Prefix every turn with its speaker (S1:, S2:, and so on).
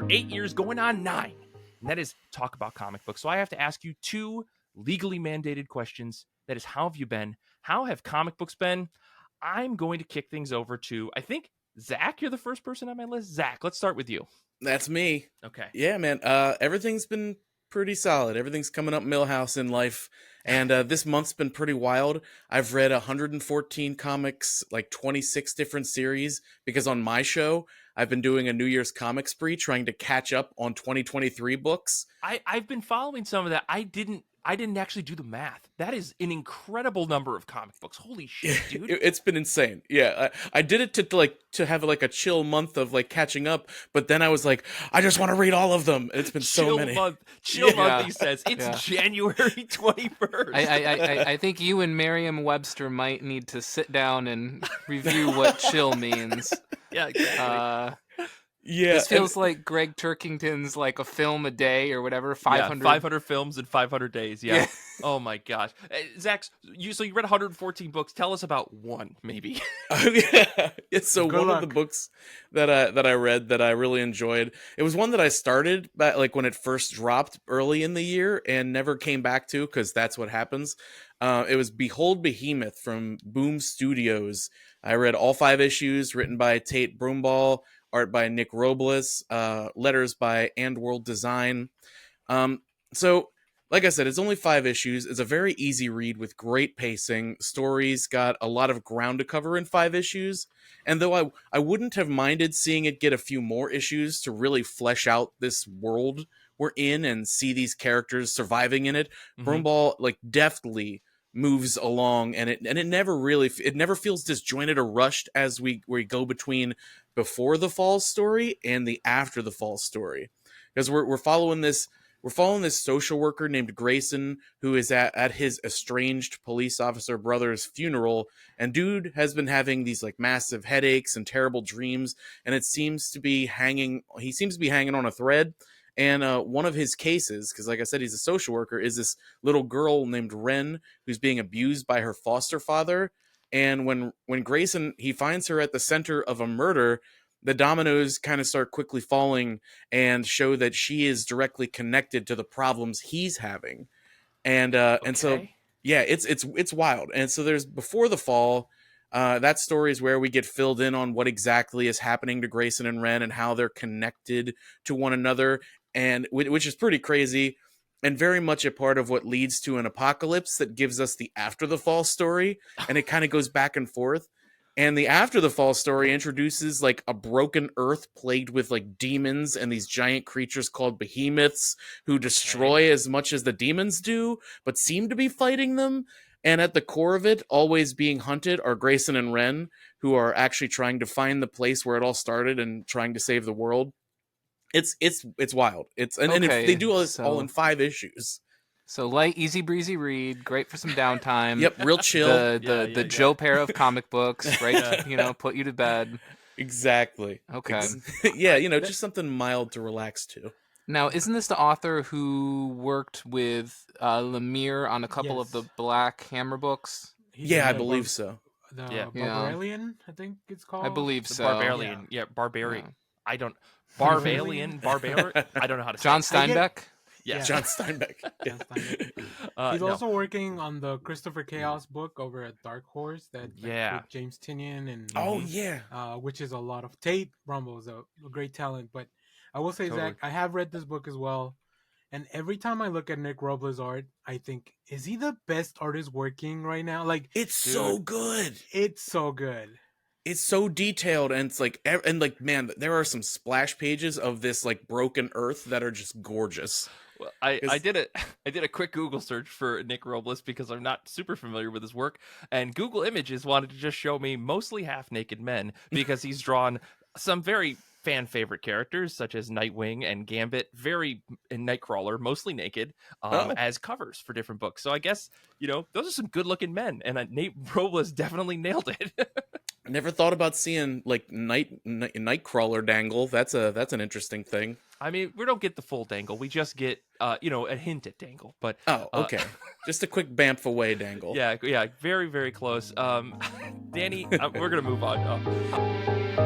S1: 8 years, going on 9. And that is talk about comic books. So I have to ask you 2 legally mandated questions. That is, how have you been? How have comic books been? I'm going to kick things over to, I think, Zach. You're the first person on my list. Zach, let's start with you.
S2: That's me.
S1: Okay.
S2: Yeah, man. Everything's been pretty solid. Everything's coming up Millhouse in life. And this month's been pretty wild. I've read 114 comics, like 26 different series, because on my show, I've been doing a New Year's comic spree trying to catch up on 2023 books.
S1: I've been following some of that. I didn't actually do the math. That is an incredible number of comic books. Holy shit, dude.
S2: It's been insane. Yeah, I did it to have like a chill month of like catching up, but then I was like, I just want to read all of them. It's been so many.
S1: Chill month, he says. It's January 21st.
S3: I think you and Merriam-Webster might need to sit down and review what chill means.
S1: Yeah, exactly.
S2: Yeah,
S3: this feels like Greg Turkington's like a film a day or whatever.
S1: 500 films in 500 days. Yeah. Oh my gosh, Zach. You read 114 books. Tell us about one, maybe.
S2: Yeah. So one of the books that I read that I really enjoyed. It was one that I started like when it first dropped early in the year and never came back to because that's what happens. It was Behold Behemoth from Boom Studios. I read all 5 issues, written by Tate Brombal. Art by Nick Robles, letters by Andworld Design. So, like I said, it's only 5 issues. It's a very easy read with great pacing. Stories got a lot of ground to cover in 5 issues. And though I wouldn't have minded seeing it get a few more issues to really flesh out this world we're in and see these characters surviving in it, Brombal like deftly moves along, and it never feels disjointed or rushed as we go between before the fall story and the after the fall story, because we're following this social worker named Grayson, who is at his estranged police officer brother's funeral, and dude has been having these like massive headaches and terrible dreams, and he seems to be hanging on a thread. And one of his cases, because like I said, he's a social worker, is this little girl named Ren who's being abused by her foster father. And when Grayson, he finds her at the center of a murder, the dominoes kind of start quickly falling and show that she is directly connected to the problems he's having. And so, yeah, it's wild. And so there's Before the Fall. That story is where we get filled in on what exactly is happening to Grayson and Ren and how they're connected to one another, and which is pretty crazy and very much a part of what leads to an apocalypse that gives us the After the Fall story, and it kind of goes back and forth. And the After the Fall story introduces like a broken earth plagued with like demons and these giant creatures called behemoths who destroy as much as the demons do, but seem to be fighting them. And at the core of it, always being hunted, are Grayson and Ren, who are actually trying to find the place where it all started and trying to save the world. It's wild. And they do all this all in 5 issues.
S3: So light, easy breezy read, great for some downtime.
S2: Yep, real chill.
S3: The Joe pair of comic books, right? Put you to bed.
S2: Exactly.
S3: Okay.
S2: Just something mild to relax to.
S3: Now, isn't this the author who worked with Lemire on a couple of the Black Hammer books?
S2: I believe so.
S4: Barbarian, I think it's called.
S3: I believe so.
S1: Barbarian. Yeah, Barbarian. I don't... Barbarian? Barbarian? I don't know how to say
S3: John Steinbeck?
S1: Yeah.
S2: John Steinbeck.
S4: He's also working on the Christopher Chaos book over at Dark Horse with James Tynion and which is a lot of Tate. Brombal is a great talent, but I will say, Zach, I have read this book as well, and every time I look at Nick Robles' art, I think, is he the best artist working right now? Like,
S2: so good.
S4: It's so good.
S2: It's so detailed, and it's like, man, there are some splash pages of this like broken earth that are just gorgeous.
S1: Well, I did a quick Google search for Nick Robles because I'm not super familiar with his work, and Google Images wanted to just show me mostly half-naked men because he's drawn some very fan favorite characters such as Nightwing and Gambit, and Nightcrawler, mostly naked, as covers for different books. So I guess those are some good-looking men, and Nate Robles definitely nailed it.
S2: Never thought about seeing like Nightcrawler dangle. That's an interesting thing.
S1: I mean, we don't get the full dangle. We just get a hint at dangle. But
S2: okay, just a quick bamf away dangle.
S1: Yeah, very very close. Danny, we're gonna move on.